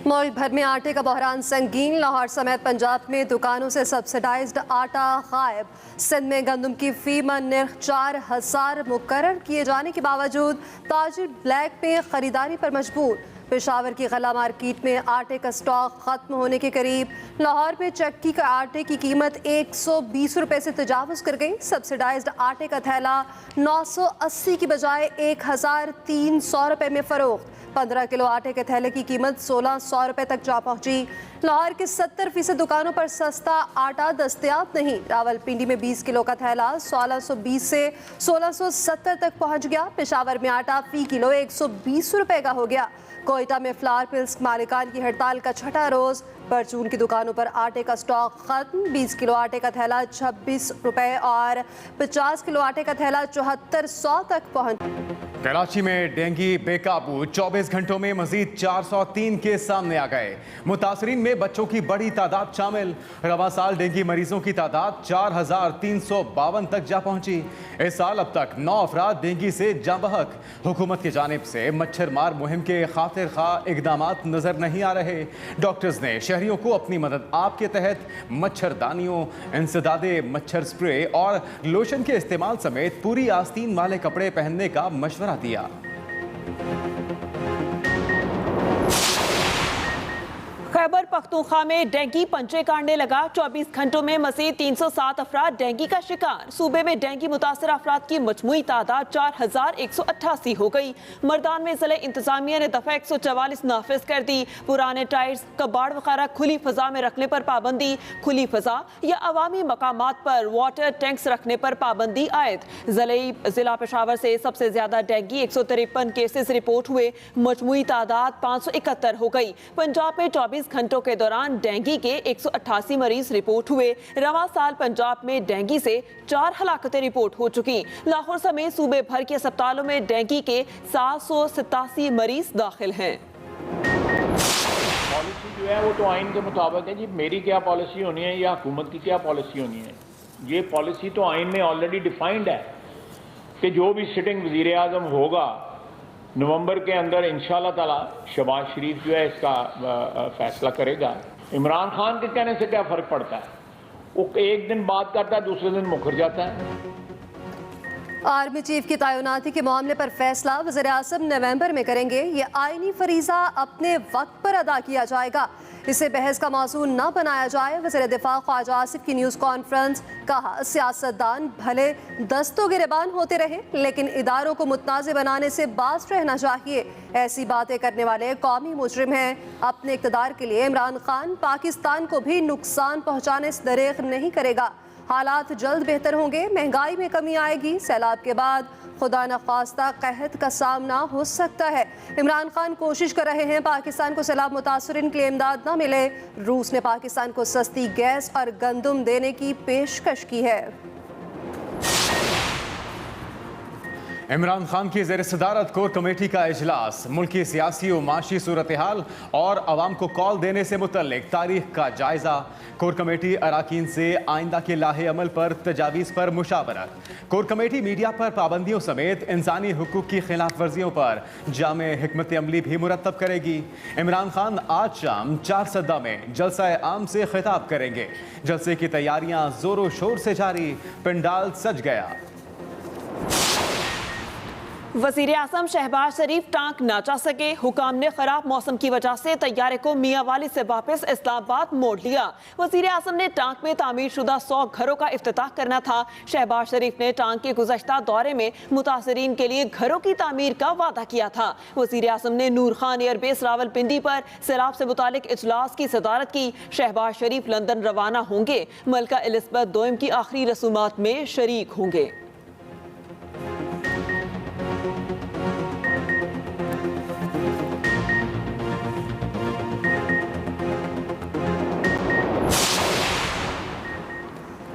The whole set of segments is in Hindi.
मुल्क भर में आटे का बहरान संगीन। लाहौर समेत पंजाब में दुकानों से सब्सिडाइज्ड आटा गायब। सिंध में गंदम की फी मन निर्ख 4000 मुकर्रर किए जाने के बावजूद ताजिर ब्लैक में खरीदारी पर मजबूर। पेशावर की गला मार्केट में आटे का स्टॉक खत्म होने के करीब। लाहौर में चक्की का आटे की कीमत 120 रुपए से तजावुज कर गई। सब्सिडाइज्ड आटे का थैला 980 की बजाय 1300 रुपए में फरोख्त। 15 किलो आटे के थैले की कीमत 1600 रुपए तक जा पहुंची। लाहौर के 70% दुकानों पर सस्ता आटा दस्तयाब नहीं। रावलपिंडी में 20 किलो का थैला 1620 से 1670 तक पहुंच गया। पेशावर में आटा फी किलो 120 रुपए का हो गया। कोयटा में फ्लावर मिल्स मालिकान की हड़ताल का छठा रोज। परचून की दुकानों पर आटे का स्टॉक खत्म। 20 किलो आटे का थैला 26 रुपए और 50 किलो आटे का थैला 7400 तक पहुंच। कराची में डेंगू बेकाबू। 24 घंटों में मजीद 403 केस सामने आ गए। मुतासरीन में बच्चों की बड़ी तादाद शामिल। रवा साल डेंगू मरीजों की तादाद 4352 तक जा पहुंची। इस साल अब तक 9 अफराद डेंगू से जाँ बहक। हुकूमत की जानिब से मच्छर मार मुहिम के खातिर खा इकदामात नजर नहीं आ रहे। डॉक्टर्स ने शहरियों को अपनी मदद आप के तहत मच्छरदानियों, इंसदादे मच्छर स्प्रे और लोशन के इस्तेमाल समेत पूरी आस्तीन वाले कपड़े पहनने का मशवरा दिया। खैबर पख्तूनख्वा में डेंगू पंचे काटने लगा। 24 घंटों में मजीद 307 अफराद डेंगू का शिकार। सूबे में डेंगू मुतासर अफराद की मजमूई तादाद 4188 हो गई। मर्दान में जिले इंतजामिया ने दफा 144 नाफिज कर दी। पुराने टायर्स, कबाड़ वगैरह खुली फजा में रखने पर पाबंदी। खुली फजा या अवामी मकामात पर वाटर टैंक्स रखने पर पाबंदी आयद। जिला पेशावर से सबसे ज्यादा डेंगू 153 केसेस रिपोर्ट हुए। मजमूई तादाद 571 हो गई। पंजाब में 24 घंटों के दौरान डेंगू के 188 मरीज रिपोर्ट हुए। रवा साल पंजाब में डेंगू से 4 हलाकतें रिपोर्ट हो चुकी। लाहौर समेत सूबे भर के अस्पतालों में डेंगू के 787 मरीज दाखिल हैं। पॉलिसी जो है वो तो आइन के मुताबिक है जी। मेरी क्या पॉलिसी होनी है या हुकूमत की क्या पॉलिसी होनी है, ये पॉलिसी तो आइन में ऑलरेडी डिफाइंड है कि जो भी सिटिंग वजीर आजम होगा नवंबर के अंदर इंशाल्लाह ताला शहबाज शरीफ जो है इसका फैसला करेगा। इमरान खान के कहने से क्या फ़र्क पड़ता है, वो एक दिन बात करता है दूसरे दिन मुकर जाता है। आर्मी चीफ की तैनाती के मामले पर फैसला वज़ीर आज़म नवंबर में करेंगे। ये आईनी फरीजा अपने वक्त पर अदा किया जाएगा। इसे बहस का मौजू न बनाया जाए। वज़ीर दिफा ख्वाजा आसिफ की न्यूज़ कॉन्फ्रेंस। कहा, सियासतदान भले दस्तों गिरबान होते रहे लेकिन इदारों को मुतनाज़ बनाने से बाज रहना चाहिए। ऐसी बातें करने वाले कौमी मुजरिम हैं। अपने इक़्तिदार के लिए इमरान खान पाकिस्तान को भी नुकसान पहुँचाने से दरेग नहीं करेगा। हालात जल्द बेहतर होंगे, महंगाई में कमी आएगी। सैलाब के बाद खुदा न ख्वास्ता कहत का सामना हो सकता है। इमरान खान कोशिश कर रहे हैं पाकिस्तान को सैलाब मुतासरीन के लिए इमदाद न मिले। रूस ने पाकिस्तान को सस्ती गैस और गंदम देने की पेशकश की है। इमरान खान की ज़ेर सदारत कोर कमेटी का इजलास। मुल्क की सियासी और माशी सूरत हाल और आवाम को कॉल देने से मुतल्लिक तारीख का जायजा। कोर कमेटी अराकीन से आइंदा के लाहे अमल पर तजावीज़ पर मुशावरत। कोर कमेटी मीडिया पर पाबंदियों समेत इंसानी हुकूक की खिलाफ वर्जियों पर जामे हिकमत अमली भी मुरतब करेगी। इमरान खान आज शाम 4 सद्दा में जलसा आम से खिताब करेंगे। जलसे की तैयारियां जोरों शोर से जारी। पंडाल सज गया। वज़ीर आज़म शहबाज शरीफ टांक ना जा सके। हुकाम ने खराब मौसम की वजह से तैयारे को मियाँ वाली से वापस इस्लामाबाद मोड़ लिया। वज़ीर आज़म ने टांक में तामीर शुदा 100 घरों का इफ्तिताह करना था। शहबाज शरीफ ने टांक के गुज़श्ता दौरे में मुतासरीन के लिए घरों की तामीर का वादा किया था। वज़ीर आज़म ने नूर खान एयरबेस रावलपिंडी पर सैलाब से मुतालिक इजलास की सदारत की। शहबाज शरीफ लंदन रवाना होंगे। मलका एलिज़ाबेथ II की आखिरी रसूमात में शरीक होंगे।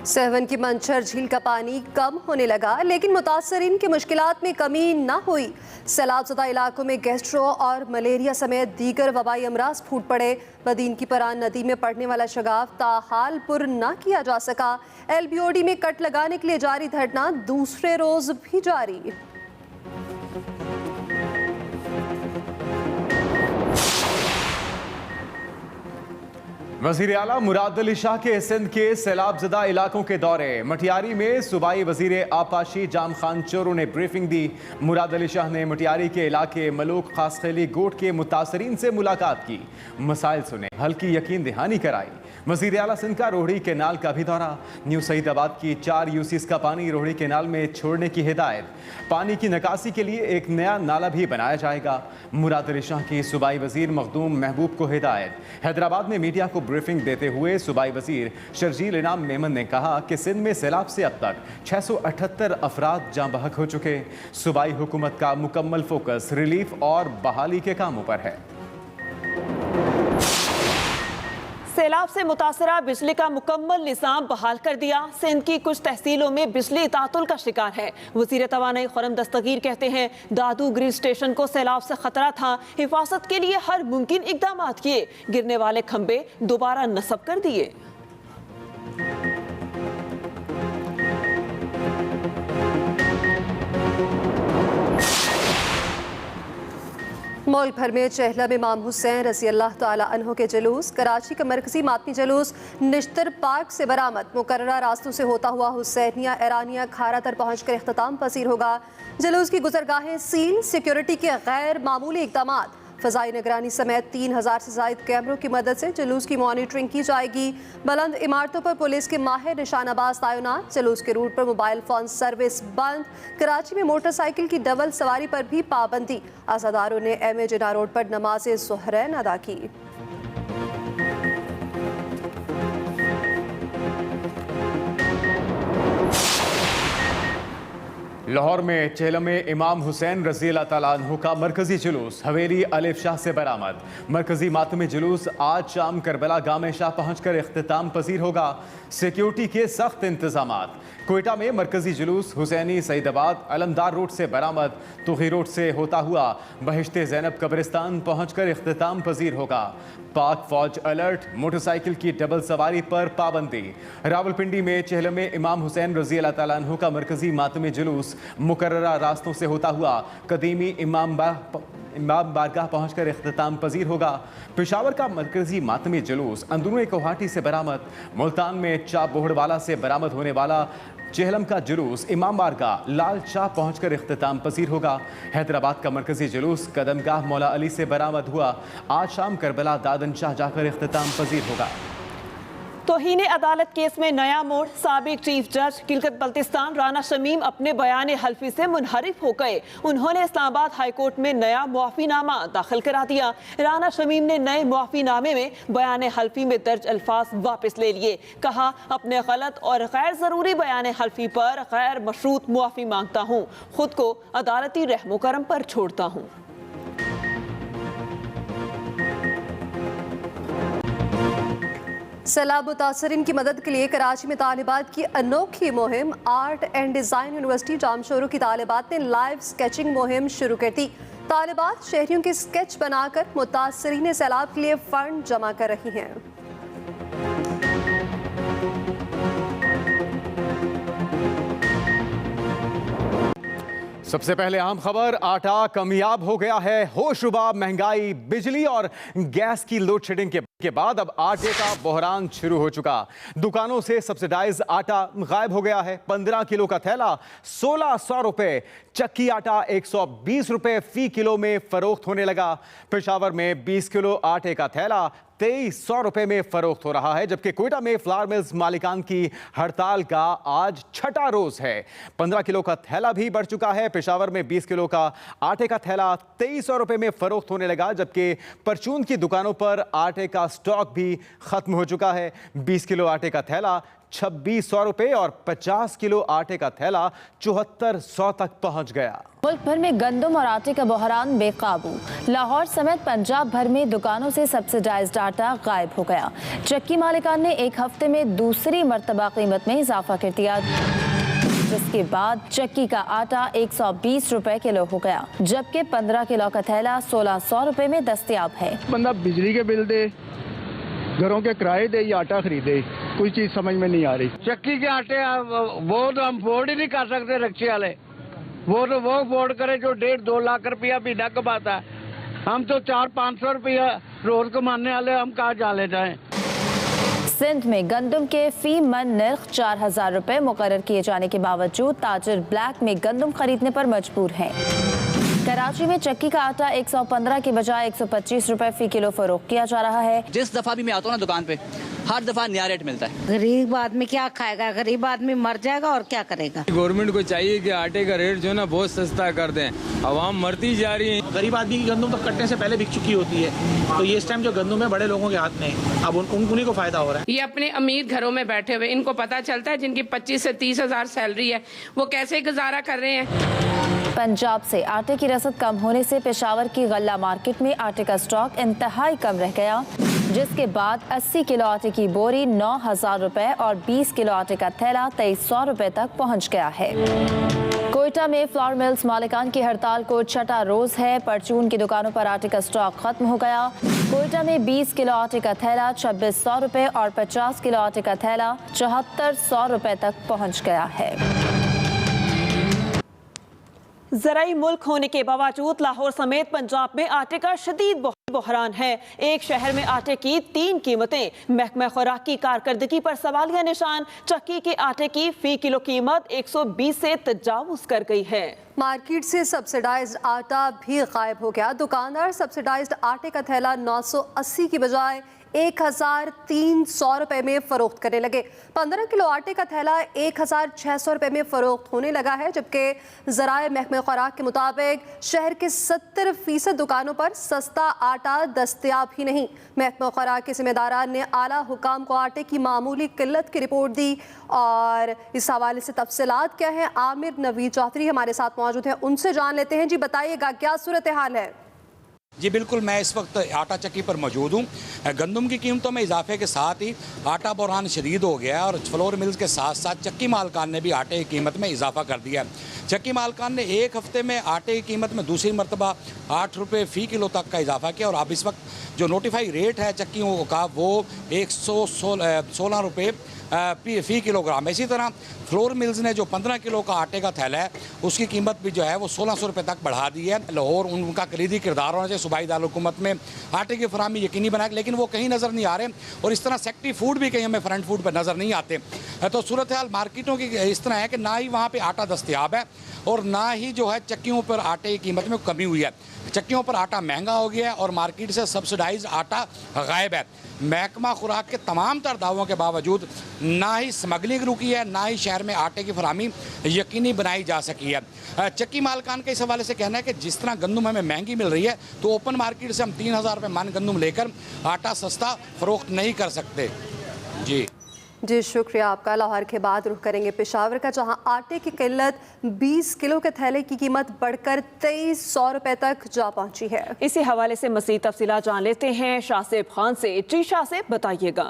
सहवन की मंछर झील का पानी कम होने लगा लेकिन मुतासरीन की मुश्किलात में कमी न हुई। सैलाबज़दा इलाकों में गैस्ट्रो और मलेरिया समेत दीगर वबाई अमराज फूट पड़े। बदीन की परान नदी में पड़ने वाला शगाफ ताहाल पुर न किया जा सका। LBOD में कट लगाने के लिए जारी धरना दूसरे रोज भी जारी। वजीर आला मुराद अली शाह के सिंध के सैलाबजदा इलाकों के दौरे। मटियारी में सूबाई वजीर आपाशी जाम खान चोरू ने ब्रीफिंग दी। मुराद अली शाह ने मटियारी के इलाके मलूक खासखेली गोट के मुतासरीन से मुलाकात की, मसाइल सुने, हल की यकीन दहानी कराई। वजीर आला सिंध का रोहड़ी केनाल का भी दौरा। न्यू सईदाबाद की 4 यूसीस का पानी रोहड़ी केनाल में छोड़ने की हिदायत। पानी की निकासी के लिए एक नया नाला भी बनाया जाएगा। मुराद अली शाह की सूबाई वजीर मखदूम महबूब को हिदायत। हैदराबाद में मीडिया को ब्रीफिंग देते हुए सूबाई वजीर शर्जील इनाम मेमन ने कहा कि सिंध में सैलाब से अब तक 678 अफराद जाँ बहक हो चुके। सूबाई हुकूमत का मुकम्मल फोकस रिलीफ और बहाली के कामों पर है। सैलाब से मुतासरा बिजली का मुकम्मल निज़ाम बहाल कर दिया। सिंध की कुछ तहसीलों में बिजली तातुल का शिकार है। वज़ीर तवानाई खुर्रम दस्तगीर कहते हैं, दादू ग्रिड स्टेशन को सैलाब से खतरा था, हिफाजत के लिए हर मुमकिन इकदाम किए, गिरने वाले खंबे दोबारा नस्ब कर दिए। मुल्क भर में चहलम इमाम हुसैन रज़ी अल्लाह तआला अन्हु के जुलूस। कराची का मरकजी मातमी जुलूस निश्तर पार्क से बरामद मुकर्ररा रास्तों से होता हुआ हुसैनिया ईरानिया खारा तर पहुँचकर इख्तिताम पसीर होगा। जुलूस की गुजरगाहें सील, सिक्योरिटी के गैर मामूली इक़दाम, फ़ज़ाई निगरानी समेत 3000 से ज़ायद कैमरों की मदद से जुलूस की मॉनिटरिंग की जाएगी। बुलंद इमारतों पर पुलिस के माहिर निशानाबाज तैनात। जुलूस के रूट पर मोबाइल फ़ोन सर्विस बंद। कराची में मोटरसाइकिल की डबल सवारी पर भी पाबंदी। अज़ादारों ने MA जिन्ना रोड पर नमाज ज़ुहरैन अदा की। लाहौर में चेहलम इमाम हुसैन रज़ी अल्लाह तआला अन्हु का मरकजी जुलूस हवेली अलिफ शाह से बरामद। मरकजी मातमी जुलूस आज शाम करबला गामे शाह पहुंचकर इख्तिताम पजीर होगा। सिक्योरिटी के सख्त इंतजामात। कोयटा में मरकजी जुलूस हुसैनी सईदाबाद अलमदार रोड से बरामद। तुगी रोड से होता हुआ बहिश्ते ज़ैनब कब्रिस्तान पहुंचकर इख्तिताम पजीर होगा। पाक फौज अलर्ट, मोटरसाइकिल की डबल सवारी पर पाबंदी। रावलपिंडी में चेहलम इमाम हुसैन रज़ी अल्लाह तआला अन्हु का मरकजी मातमी जुलूस मुकर्ररा रास्तों से होता हुआ कदीमी इमाम बारगाह पहुंचकर इख्तिताम पजीर होगा। पेशावर का मरकजी मातमी जुलूस अंदरूनी कोहाटी से बरामद। मुल्तान में चाप बोहड़वाला से बरामद होने वाला चेहलम का जुलूस इमाम बारगाह लाल शाह पहुंचकर इख्तिताम पसीर होगा। हैदराबाद का मरकजी जुलूस कदमगाह मौला अली से बरामद हुआ। आज शाम करबला दादन शाह जाकर इख्तिताम पसीर होगा। तौहीन अदालत केस में नया मोड़। साबिक चीफ जज गिलगित बल्तिस्तान राना शमीम अपने बयान हल्फी से मुनहरिफ हो गए। उन्होंने इस्लामाबाद हाई कोर्ट में नया मुआफीनामा दाखिल करा दिया। राना शमीम ने नए मुआफीनामे में बयान हल्फी में दर्ज अल्फाज वापस ले लिए। कहा, अपने गलत और गैर ज़रूरी बयान हल्फी पर गैर मशरूत मुआफी मांगता हूँ, खुद को अदालती रहमो करम पर छोड़ता हूँ। सैलाब मुतासरीन की मदद के लिए कराची में तालिबात की अनोखी मुहिम। आर्ट एंड डिज़ाइन यूनिवर्सिटी जामशोरों की तालिबात ने लाइव स्केचिंग मुहिम शुरू कर दी। तालिबात शहरियों के स्केच बनाकर मुतासरीन सैलाब के लिए फंड जमा कर रही हैं। सबसे पहले अहम खबर, आटा कमियाब हो गया है। होशरुबा महंगाई, बिजली और गैस की लोड शेडिंग के बाद अब आटे का बहरान शुरू हो चुका। दुकानों से सब्सिडाइज आटा गायब हो गया है। 15 किलो का थैला 1600 रुपए, चक्की आटा 120 रुपए फी किलो में फरोख्त होने लगा। पेशावर में 20 किलो आटे का थैला 2300 रुपए में फरोख्त हो रहा है, जबकि कोयटा में फ्लावर मिल्स मालिकान की हड़ताल का आज छठा रोज है। 15 किलो का थैला भी बढ़ चुका है। पेशावर में 20 किलो का आटे का थैला 2300 रुपए में फरोख्त होने लगा, जबकि परचून की दुकानों पर आटे का स्टॉक भी खत्म हो चुका है। 20 किलो आटे का थैला 2600 रुपए और 50 किलो आटे का थैला 7400 तक पहुंच गया। मुल्क भर में गंदम और आटे का बहरान बेकाबू। लाहौर समेत पंजाब भर में दुकानों से सब्सिडाइज्ड आटा गायब हो गया। चक्की मालिकान ने एक हफ्ते में दूसरी मर्तबा कीमत में इजाफा कर दिया, जिसके बाद चक्की का आटा 120 रुपए किलो हो गया, जबकि 15 किलो का थैला 1600 रुपए में दस्तयाब है। बंदा बिजली के बिल दे, घरों के किराए दे या आटा खरीदे, कोई चीज समझ में नहीं आ रही। चक्की के आटे वो तो हम अफोर्ड ही नहीं कर सकते। रक्शे वाले वो अफोर्ड करे जो 1.5-2 लाख रुपया महीना कमाता है। हम तो 400-500 रुपया रोज कमाने वाले, हम कहाँ जाले जाएं। सिंध में गंदम के फी मन निर्ख 4,000 रुपए मुकर्रर किए जाने के बावजूद ताजिर ब्लैक में गंदम खरीदने पर मजबूर हैं। कराची में चक्की का आटा 115 के बजाय 125 रुपए फी किलो फरोख्त किया जा रहा है। जिस दफा भी मैं आता हूँ ना दुकान पे, हर दफा नया रेट मिलता है। गरीब आदमी क्या खाएगा, गरीब आदमी मर जाएगा और क्या करेगा। गवर्नमेंट को चाहिए कि आटे का रेट जो है ना बहुत सस्ता कर दें, आवाम मरती जा रही है। गरीब आदमी की गंदम तो कटने से पहले बिक चुकी होती है, तो ये इस टाइम जो गंदम है बड़े लोगों के हाथ में है, अब उन्हीं को फायदा हो रहा है। ये अपने अमीर घरों में बैठे हुए, इनको पता चलता है जिनकी 25 से 30 हजार सैलरी है वो कैसे गुजारा कर रहे हैं। पंजाब से आटे की रसद कम होने से पेशावर की गल्ला मार्केट में आटे का स्टॉक इंतहाई कम रह गया, जिसके बाद 80 किलो आटे की बोरी 9,000 रुपए और 20 किलो आटे का थैला 2,300 रुपए तक पहुंच गया है। कोयटा में फ्लावर मिल्स मालिकान की हड़ताल को छठा रोज है। परचून की दुकानों पर आटे का स्टॉक खत्म हो गया। कोयटा में 20 किलो आटे का थैला 2,600 रुपए और 50 किलो आटे का थैला 7,400 रुपए तक पहुंच गया है। ज़राई मुल्क होने के बावजूद लाहौर समेत पंजाब में आटे का शदीद बहरान है। एक शहर में आटे की 3 कीमतें। महकमा खुराक की कारकर्दगी पर सवालिया निशान। चक्की के आटे की फी किलो कीमत 120 से तजावुज कर गई है। मार्केट से सब्सिडाइज्ड आटा भी गायब हो गया। दुकानदार सब्सिडाइज्ड आटे का थैला 980 की बजाय 1,300 रुपए में फरोख्त करने लगे। 15 किलो आटे का थैला 1,600 रुपए में फरोख्त होने लगा है, जबकि ज़राए महकमे खुराक के मुताबिक शहर के 70% दुकानों पर सस्ता आटा दस्तयाब ही नहीं। महकमे खुराक के जिम्मेदारान ने आला हुकाम को आटे की मामूली किल्लत की रिपोर्ट दी और इस हवाले से तफसीलात क्या है, आमिर नवीद चौधरी हमारे साथ मौजूद हैं, उनसे जान लेते हैं। जी बताइएगा क्या सूरत हाल है। जी बिल्कुल, मैं इस वक्त आटा चक्की पर मौजूद हूँ। गंदम की कीमतों में इजाफे के साथ ही आटा बहरान शदीद हो गया है और फ्लोर मिल्स के साथ साथ चक्की मालकान ने भी आटे की कीमत में इजाफा कर दिया है। चक्की मालकान ने एक हफ्ते में आटे की कीमत में दूसरी मरतबा 8 रुपये फ़ी किलो तक का इजाफा किया और अब इस वक्त जो नोटिफाई रेट है चक्कियों का वो 116 रुपये फ़ी किलोग्राम। इसी तरह फ्लोर मिल्स ने जो 15 किलो का आटे का थैला है उसकी कीमत भी जो है वो 1,600 रुपये तक बढ़ा दी है। लाहौर उनका कलीदी किरदार होना चाहिए सूबाई दारुलहुकूमत में आटे की फराहमी यकीनी बनाए, लेकिन वो कहीं नज़र नहीं आ रहे और इस तरह सेक्टरी फूड भी कहीं हमें फ्रंट फूड पर नज़र नहीं आते। तो सूरत हाल मार्केटों की इस तरह है कि ना ही वहाँ पर आटा दस्तयाब है और ना ही जो है चक्कियों पर आटे की कीमत में कमी हुई है। चक्कियों पर आटा महंगा हो गया है और मार्केट से सब्सिडाइज आटा गायब है। महकमा खुराक के तमाम तर दावों के बावजूद ना ही स्मगलिंग रुकी है, ना ही शहर में आटे की फराहमी यकीनी बनाई जा सकी है। चक्की मालकान का इस हवाले से कहना है कि जिस तरह गंदम हमें महंगी मिल रही है तो ओपन मार्केट से हम 3,000 रुपये मन गंदम लेकर आटा सस्ता फरोख्त नहीं कर सकते। जी शुक्रिया आपका। लाहौर के बाद रुख करेंगे पेशावर का, जहां आटे की किल्लत 20 किलो के थैले की कीमत बढ़कर 2,300 रुपए तक जा पहुंची है। इसी हवाले से मज़ीद तफसीलात जान लेते हैं शासिब खान से। जी शासिब बताइएगा।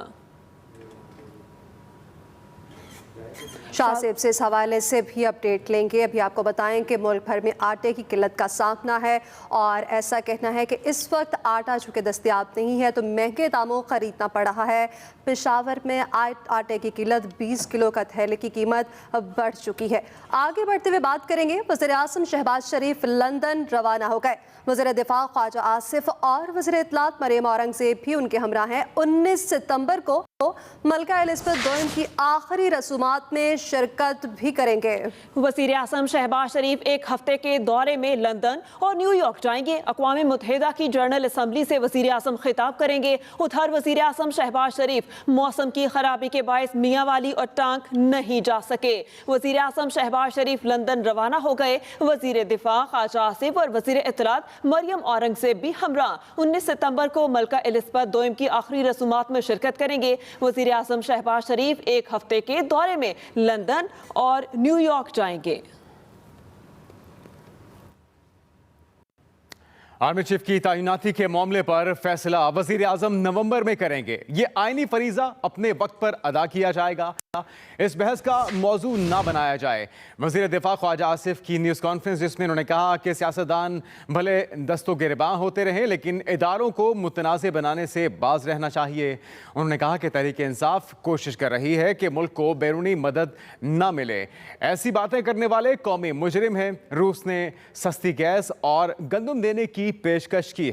शासिब से इस हवाले से भी अपडेट लेंगे। अभी आपको बताएं कि मुल्क भर में आटे की किल्लत का सामना है और ऐसा कहना है कि इस वक्त आटा चूँकि दस्तयाब नहीं है तो महंगे दामों खरीदना पड़ रहा है। पेशावर में आटे की किल्लत 20 किलो का थैले की कीमत बढ़ चुकी है। आगे बढ़ते हुए बात करेंगे, वज़ीर-ए-आज़म शहबाज शरीफ लंदन रवाना हो गए। वज़ीर दिफा ख्वाजा आसिफ और वज़ीर इत्तलात मरियम औरंगज़ेब भी उनके हमरा हैं। 19 सितंबर को मलका एलिज़ाबेथ II की आखिरी रसूमात में शिरकत भी करेंगे। वज़ीर आज़म शहबाज शरीफ एक हफ्ते के दौरे में लंदन और न्यूयॉर्क जाएंगे। अक़वाम मुत्तहिदा की जनरल असम्बली से वज़ीर आज़म खिताब करेंगे। उधर वज़ीर आज़म शहबाज शरीफ मौसम की खराबी के बायस मियाँ वाली और टांग नहीं जा सके। वज़ीर आज़म शहबाज शरीफ लंदन रवाना हो गए। वज़ीर दिफा ख्वाजा आसिफ और वज़ीर इत्तलात मरियम औरंगज़ेब भी हमरा 19 सितंबर को मलका एलिज़ाबेथ II की आखिरी रसूमात में शिरकत करेंगे। वज़ीर आज़म शहबाज शरीफ एक हफ्ते के दौरे में लंदन और न्यूयॉर्क जाएंगे। आर्मी चीफ की तैनाती के मामले पर फैसला वजीर आजम नवंबर में करेंगे। ये आईनी फरीजा अपने वक्त पर अदा किया जाएगा, इस बहस का मौजू ना बनाया जाए। वजीर दिफा ख्वाजा आसिफ की न्यूज़ कॉन्फ्रेंस जिसमें उन्होंने कहा कि सियासतदान भले दस्तो गिरबां होते रहें लेकिन इदारों को मुतनाज़ बनाने से बाज रहना चाहिए। उन्होंने कहा कि तहरीक इंसाफ कोशिश कर रही है कि मुल्क को बैरूनी मदद ना मिले। ऐसी बातें करने वाले कौमी मुजरिम हैं। रूस ने सस्ती गैस और गंदम देने की पेशकश की है।